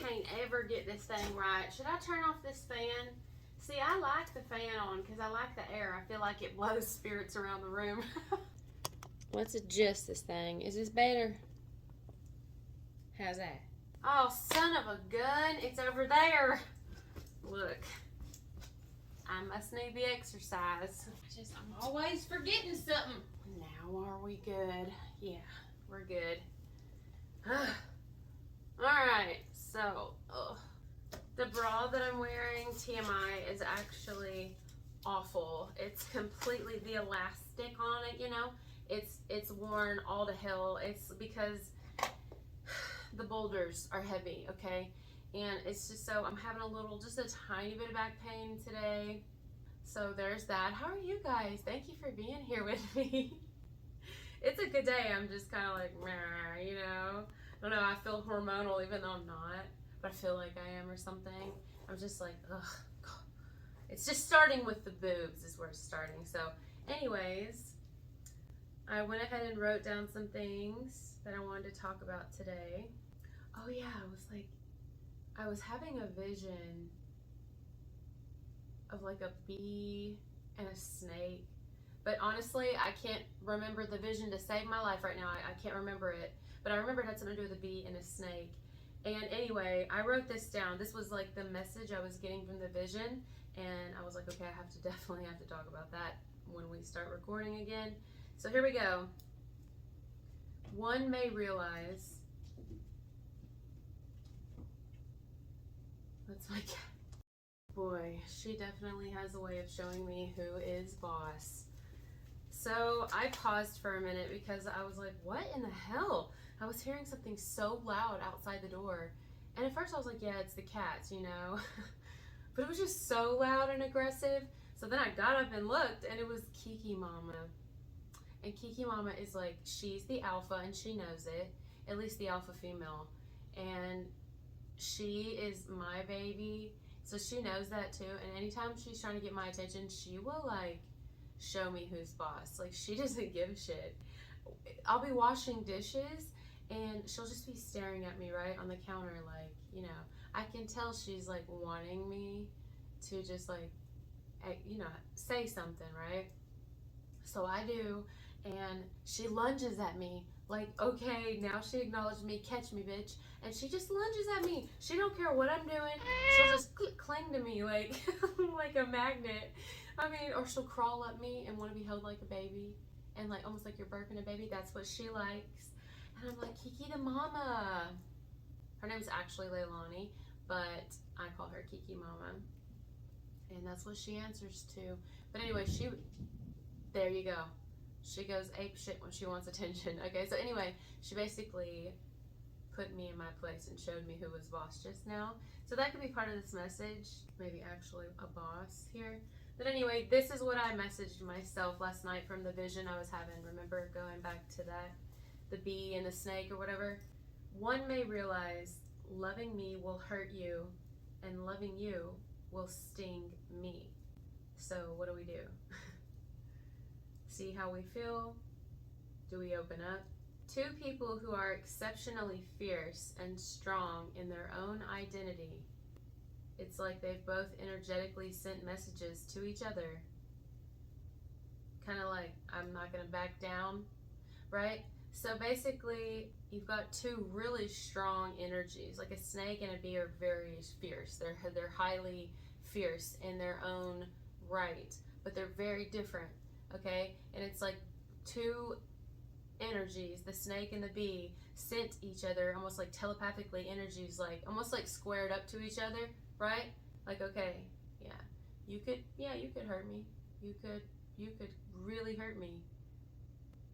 can't ever get this thing right. Should I turn off this fan? See, I like the fan on because I like the air. I feel like it blows spirits around the room. Let's adjust this thing. Is this better? How's that? Oh, son of a gun. It's over there. Look. I must need the exercise. I'm always forgetting something. Now are we good? Yeah, we're good. Alright, so the bra that I'm wearing, TMI, is actually awful. It's completely the elastic on it, you know. It's worn all to hell. It's because the boulders are heavy, okay? And it's just so, I'm having just a tiny bit of back pain today. So there's that. How are you guys? Thank you for being here with me. It's a good day. I'm just kind of like, meh, you know. I don't know, I feel hormonal even though I'm not, but I feel like I am or something. I'm just like, ugh. It's just starting with the boobs is where it's starting. So anyways, I went ahead and wrote down some things that I wanted to talk about today. Oh yeah, I was having a vision of like a bee and a snake. But honestly, I can't remember the vision to save my life right now. I can't remember it. But I remember it had something to do with a bee and a snake. And anyway, I wrote this down. This was like the message I was getting from the vision. And I was like, okay, I definitely have to talk about that when we start recording again. So here we go. One may realize. That's my cat. Boy, she definitely has a way of showing me who is boss. So I paused for a minute because I was like, what in the hell? I was hearing something so loud outside the door. And at first I was like, yeah, it's the cats, you know. But it was just so loud and aggressive. So then I got up and looked, and it was Kiki Mama. And Kiki Mama is like, she's the alpha and she knows it. At least the alpha female. And she is my baby. So she knows that too. And anytime she's trying to get my attention, she will like show me who's boss. Like, she doesn't give a shit. I'll be washing dishes and she'll just be staring at me right on the counter, like, you know, I can tell she's like wanting me to just like, you know, say something, right? So I do, and she lunges at me like, okay, now she acknowledged me, catch me, bitch. And she just lunges at me. She don't care what I'm doing. She'll just cling to me like like a magnet. I mean, or she'll crawl up me and want to be held like a baby, and like almost like you're burping a baby. That's what she likes. And I'm like, Kiki the mama. Her name's actually Leilani, but I call her Kiki Mama, and that's what she answers to. But anyway, there you go. She goes ape shit when she wants attention. Okay, so anyway, she basically put me in my place and showed me who was boss just now. So that could be part of this message. Maybe actually a boss here. But anyway, this is what I messaged myself last night from the vision I was having. Remember going back to that, the bee and the snake or whatever? One may realize loving me will hurt you and loving you will sting me. So what do we do? See how we feel? Do we open up? Two people who are exceptionally fierce and strong in their own identity. It's like they've both energetically sent messages to each other. Kind of like, I'm not going to back down, right? So basically, you've got two really strong energies. Like a snake and a bee are very fierce. They're highly fierce in their own right, but they're very different, okay? And it's like two energies, the snake and the bee, sent each other almost like telepathically, energies like almost like squared up to each other, right? Like, okay, you could hurt me. You could really hurt me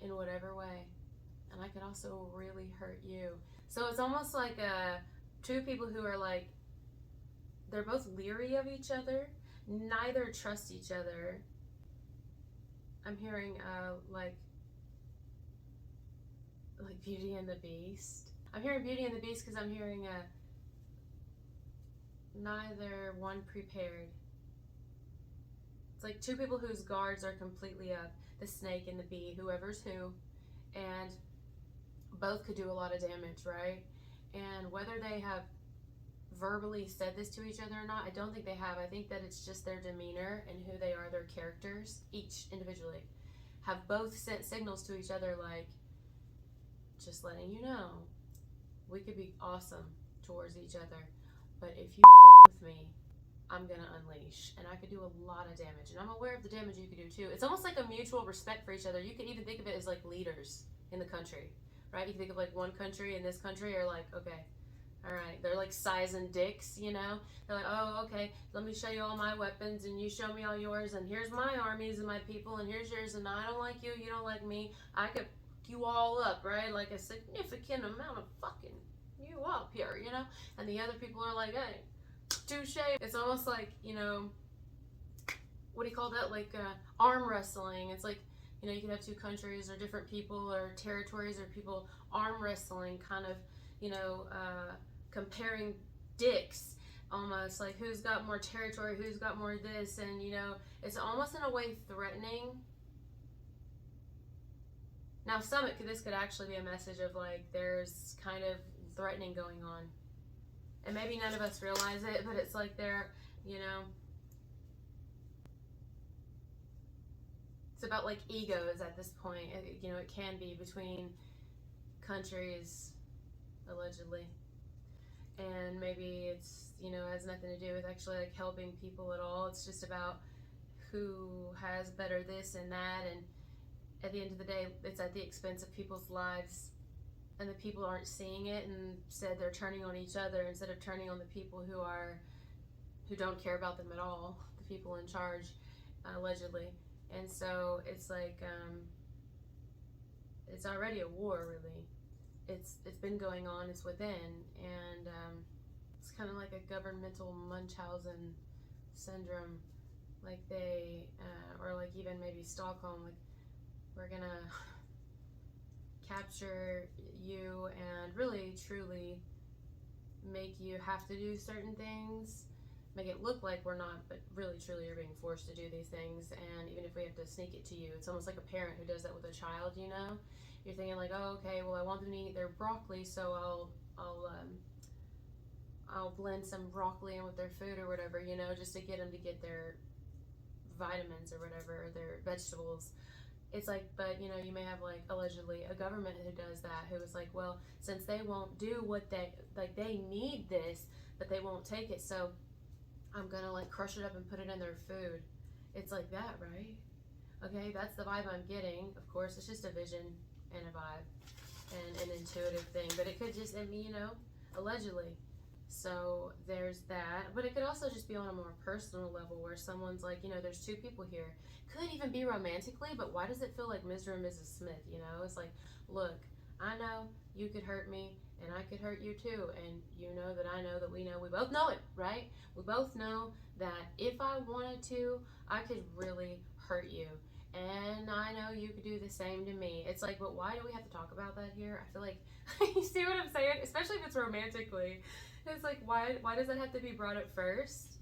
in whatever way, and I could also really hurt you. So it's almost like two people who are like, they're both leery of each other, neither trust each other. I'm hearing like Beauty and the Beast. I'm hearing Beauty and the Beast because I'm hearing neither one prepared. It's like two people whose guards are completely up, the snake and the bee, whoever's who, and both could do a lot of damage, right? And whether they have verbally said this to each other or not. I don't think they have. I think that it's just their demeanor and who they are, their characters, each individually, have both sent signals to each other like, just letting you know, we could be awesome towards each other, but if you with me, I'm gonna unleash, and I could do a lot of damage, and I'm aware of the damage you could do too. It's almost like a mutual respect for each other. You could even think of it as like leaders in the country, right? You can think of like one country and this country are like, okay, all right, they're like sizing dicks, you know? They're like, oh, okay, let me show you all my weapons, and you show me all yours, and here's my armies and my people, and here's yours, and I don't like you, you don't like me. I could you all up, right? Like a significant amount of fucking you up here, you know? And the other people are like, hey, touche. It's almost like, you know, what do you call that? Like arm wrestling. It's like, you know, you can have two countries or different people or territories or people arm wrestling, kind of, you know, comparing dicks, almost like who's got more territory, who's got more this, and, you know, it's almost in a way threatening. Now, this could actually be a message of like there's kind of threatening going on, and maybe none of us realize it, but it's like they're, you know, it's about like egos at this point. You know, it can be between countries, allegedly, and maybe it's, you know, has nothing to do with actually like helping people at all. It's just about who has better this and that, and at the end of the day, it's at the expense of people's lives, and the people aren't seeing it, and instead they're turning on each other instead of turning on the people who don't care about them at all, the people in charge, allegedly. And so it's like it's already a war, really. It's been going on. It's within, and it's kind of like a governmental Munchausen syndrome, like they or like even maybe Stockholm, like, we're gonna capture you and really truly make you have to do certain things, make it look like we're not, but really truly are being forced to do these things. And even if we have to sneak it to you, it's almost like a parent who does that with a child, you know? You're thinking like, oh, okay, well, I want them to eat their broccoli, so I'll blend some broccoli in with their food or whatever, you know, just to get them to get their vitamins or whatever, or their vegetables. It's like, but, you know, you may have like allegedly a government who does that, who is like, well, since they won't do what they like, they need this, but they won't take it, so I'm gonna like crush it up and put it in their food. It's like that, right? Okay, that's the vibe I'm getting. Of course, it's just a vision and a vibe and an intuitive thing, but it could just, I mean, you know, allegedly. So there's that, but it could also just be on a more personal level where someone's like, you know, there's two people here. Could even be romantically, but why does it feel like Mr. and Mrs. Smith, you know? It's like, look, I know you could hurt me and I could hurt you too, and you know that I know that we both know it, right? We both know that if I wanted to, I could really hurt you, and I know you could do the same to me. It's like, but why do we have to talk about that here? I feel like, you see what I'm saying? Especially if it's romantically. It's like, why does that have to be brought up first?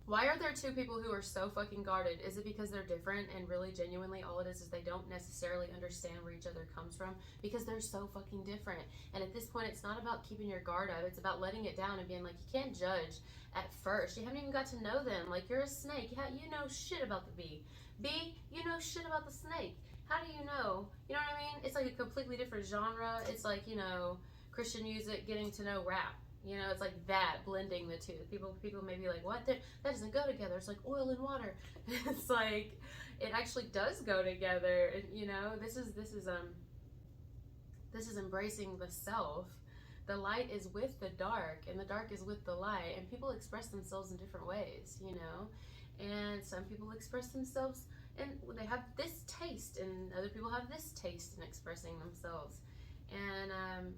Why are there two people who are so fucking guarded? Is it because they're different, and really genuinely all it is they don't necessarily understand where each other comes from? Because they're so fucking different. And at this point, it's not about keeping your guard up. It's about letting it down and being like, you can't judge at first. You haven't even got to know them. Like, you're a snake. You know shit about the bee. Bee, you know shit about the snake. How do you know? You know what I mean? It's like a completely different genre. It's like, you know, Christian music getting to know rap. You know, it's like that, blending the two. People may be like, what? That doesn't go together. It's like oil and water. It's like, it actually does go together. You know, this is embracing the self. The light is with the dark, and the dark is with the light. And people express themselves in different ways, you know. And some people express themselves, and they have this taste, and other people have this taste in expressing themselves. And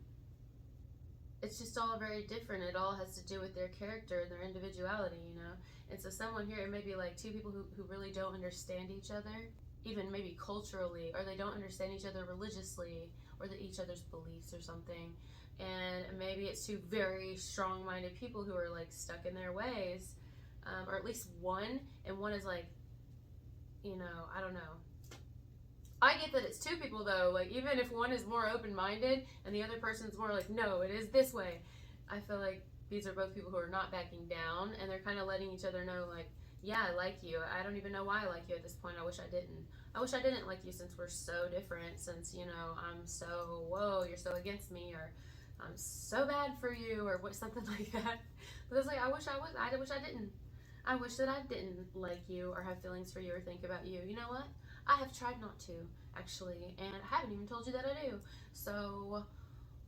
it's just all very different. It all has to do with their character and their individuality, you know? And so someone here, it may be like two people who really don't understand each other, even maybe culturally, or they don't understand each other religiously, or each other's beliefs or something. And maybe it's two very strong-minded people who are like stuck in their ways, or at least one, and one is like, you know, I don't know. I get that it's two people though, like even if one is more open-minded and the other person's more like, no, it is this way. I feel like these are both people who are not backing down, and they're kind of letting each other know, like, yeah, I like you. I don't even know why I like you at this point. I wish I didn't. I wish I didn't like you, since we're so different, since, you know, I'm so, whoa, you're so against me, or I'm so bad for you, or what, something like that. But it's like, I wish I didn't. I wish that I didn't like you or have feelings for you or think about you. You know what? I have tried not to, actually, and I haven't even told you that I do. So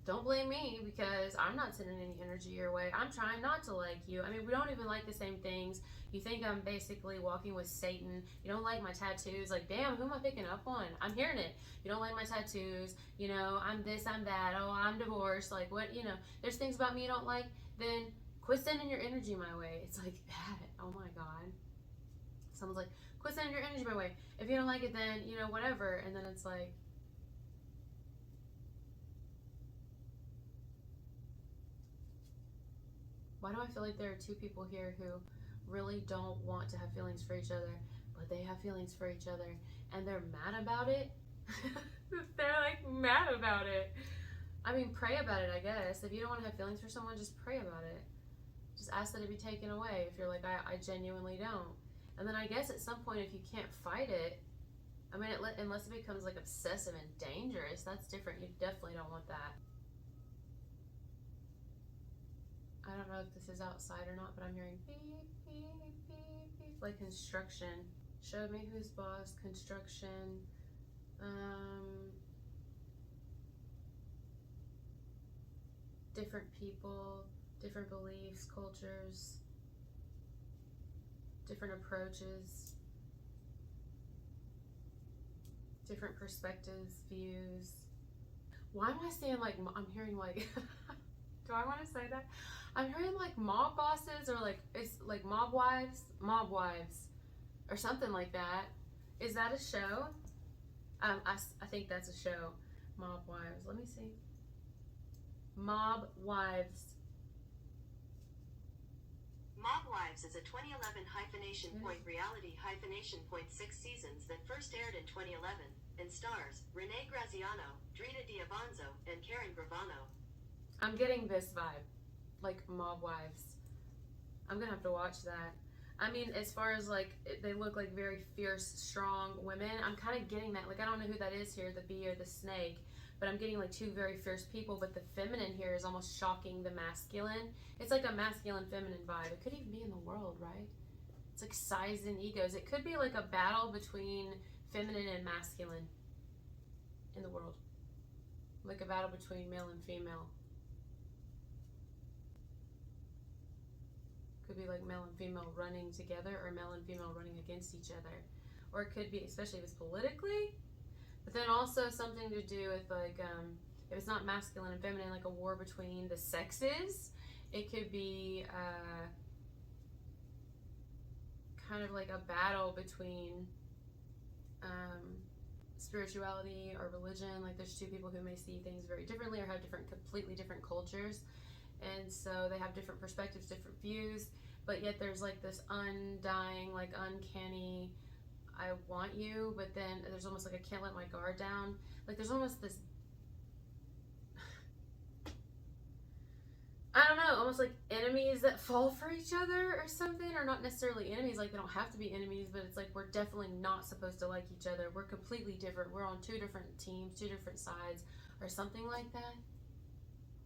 don't blame me, because I'm not sending any energy your way. I'm trying not to like you. I mean, we don't even like the same things. You think I'm basically walking with Satan. You don't like my tattoos. Like, damn, who am I picking up on? I'm hearing it. You don't like my tattoos. You know, I'm this, I'm that. Oh, I'm divorced. Like, what, you know, there's things about me you don't like. Then quit sending your energy my way. It's like that. Oh my God. Someone's like, quit sending your energy my way. If you don't like it, then, you know, whatever. And then it's like, why do I feel like there are two people here who really don't want to have feelings for each other, but they have feelings for each other, and they're mad about it? They're like mad about it. I mean, pray about it, I guess. If you don't want to have feelings for someone, just pray about it. Just ask that it be taken away if you're like, I genuinely don't. And then I guess at some point, if you can't fight it, I mean, unless it becomes like obsessive and dangerous, that's different. You definitely don't want that. I don't know if this is outside or not, but I'm hearing beep, beep, beep, beep, like construction. Show me who's boss, construction. Different people, different beliefs, cultures, different approaches, different perspectives, views. Why am I saying like, I'm hearing like, do I want to say that? I'm hearing like mob bosses, or like, it's like mob wives, or something like that. Is that a show? I think that's a show. Mob wives. Let me see. Mob wives. Mob Wives is a 2011 hyphenation point reality hyphenation point 6 seasons that first aired in 2011 and stars Renee Graziano, Drina Diavanzo, and Karen Gravano. I'm getting this vibe, like Mob Wives. I'm gonna have to watch that. I mean, as far as like, they look like very fierce, strong women. I'm kind of getting that. Like, I don't know who that is here, the bee or the snake, but I'm getting like two very fierce people. But the feminine here is almost shocking the masculine. It's like a masculine feminine vibe. It could even be in the world, right? It's like size and egos. It could be like a battle between feminine and masculine in the world, like a battle between male and female. Could be like male and female running together, or male and female running against each other. Or it could be, especially if it's politically, but then also something to do with like, if it's not masculine and feminine, like a war between the sexes. It could be kind of like a battle between spirituality or religion. Like, there's two people who may see things very differently, or have completely different cultures. And so they have different perspectives, different views, but yet there's like this undying, like uncanny, I want you, but then there's almost like, I can't let my guard down. Like, there's almost this, I don't know, almost like enemies that fall for each other or something, or not necessarily enemies, like they don't have to be enemies, but it's like, we're definitely not supposed to like each other. We're completely different. We're on two different teams, two different sides, or something like that,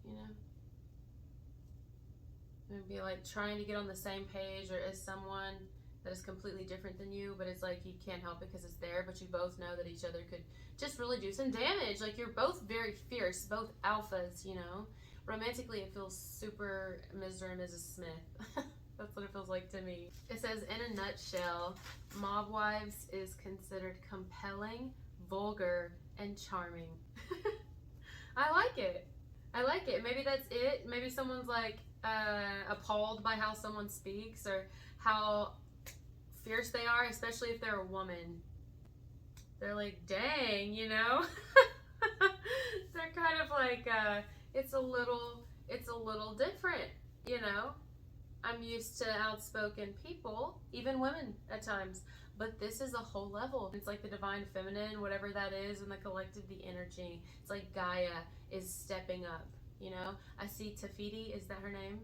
you know? And be like trying to get on the same page, or as someone that is completely different than you, but it's like you can't help it because it's there, but you both know that each other could just really do some damage. Like, you're both very fierce, both alphas, you know? Romantically, it feels super Mr. and Mrs. Smith. That's what it feels like to me. It says, in a nutshell, Mob Wives is considered compelling, vulgar, and charming. I like it. I like it. Maybe that's it. Maybe someone's like appalled by how someone speaks, or how fierce they are, especially if they're a woman. They're like, dang, you know? They're kind of like, it's a little different, you know? I'm used to outspoken people, even women at times, but this is a whole level. It's like the divine feminine, whatever that is, and the collective, the energy. It's like Gaia is stepping up, you know? I see Tafiti, is that her name?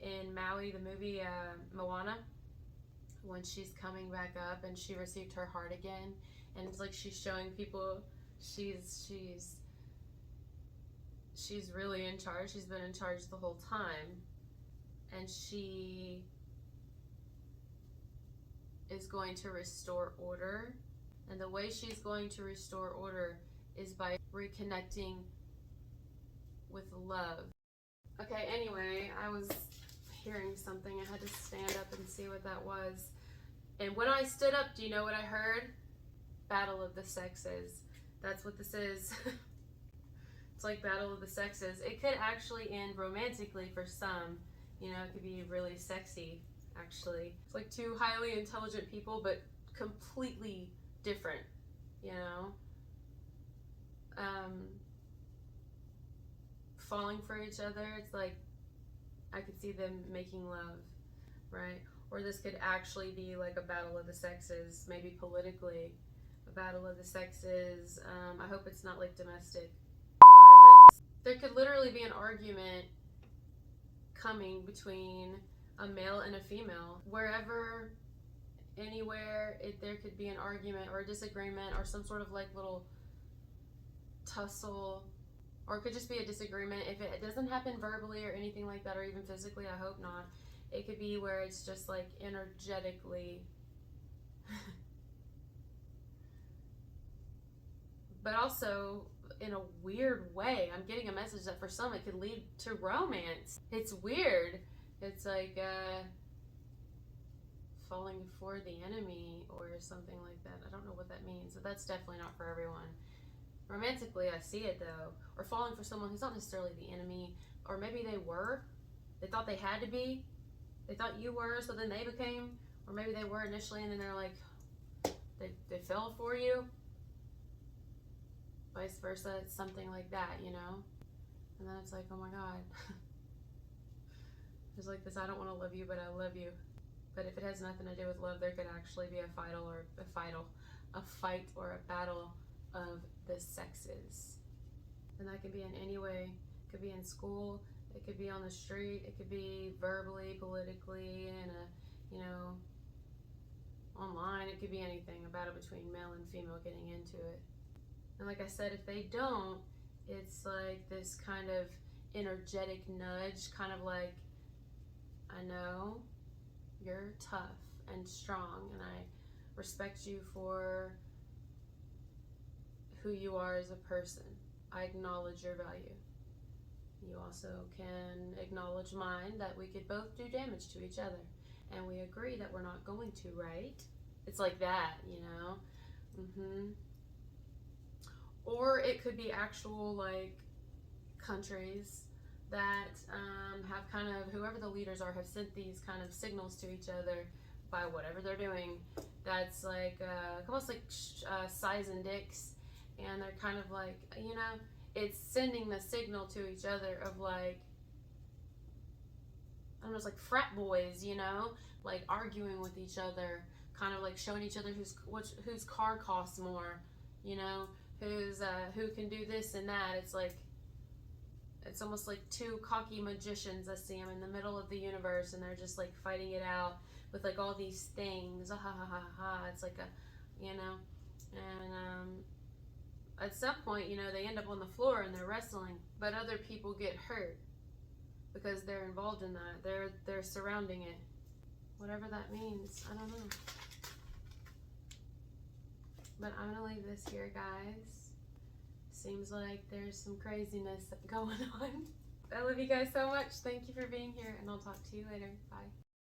in Maui, the movie Moana, when she's coming back up and she received her heart again, and it's like she's showing people she's really in charge. She's been in charge the whole time, and she is going to restore order. And the way she's going to restore order is by reconnecting with love. Okay, anyway, I was hearing something. I had to stand up and see what that was. And when I stood up, do you know what I heard? Battle of the Sexes. That's what this is. It's like Battle of the Sexes. It could actually end romantically for some. You know, it could be really sexy, actually. It's like two highly intelligent people, but completely different, you know? Falling for each other. It's like, I could see them making love, right? Or this could actually be like a battle of the sexes, maybe politically. A battle of the sexes. I hope it's not like domestic violence. There could literally be an argument coming between a male and a female. Wherever, anywhere, there could be an argument or a disagreement or some sort of like little tussle. Or it could just be a disagreement. If it doesn't happen verbally or anything like that, or even physically, I hope not. It could be where it's just like energetically. But also, in a weird way, I'm getting a message that for some it could lead to romance. It's weird. It's like falling for the enemy or something like that. I don't know what that means, but that's definitely not for everyone. Romantically, I see it though. Or falling for someone who's not necessarily the enemy, or maybe they were. They thought they had to be. They thought you were, so then they became. Or maybe they were initially, and then they're like, they fell for you. Vice versa, it's something like that, you know? And then it's like, oh my God. There's like this, I don't want to love you, but I love you. But if it has nothing to do with love, there could actually be a fight or a battle of the sexes. And that could be in any way. It could be in school, it could be on the street, it could be verbally, politically, in a, you know, online. It could be anything. A battle between male and female getting into it. And like I said, if they don't, it's like this kind of energetic nudge, kind of like, I know you're tough and strong, and I respect you for who you are as a person. I acknowledge your value. You also can acknowledge mine, that we could both do damage to each other. And we agree that we're not going to, right? It's like that, you know? Or it could be actual, like, countries that have kind of, whoever the leaders are, have sent these kind of signals to each other by whatever they're doing. That's like, almost like size and dicks. And they're kind of like, you know, it's sending the signal to each other of like, I don't know, it's like frat boys, you know, like arguing with each other, kind of like showing each other whose car costs more, you know, who can do this and that. It's like, it's almost like two cocky magicians. I see them in the middle of the universe, and they're just like fighting it out with like all these things. Ha ha ha ha. It's like a, you know, and at some point, you know, they end up on the floor and they're wrestling, but other people get hurt because they're involved in that. They're surrounding it. Whatever that means, I don't know. But I'm gonna leave this here, guys. Seems like there's some craziness going on. I love you guys so much. Thank you for being here, and I'll talk to you later. Bye.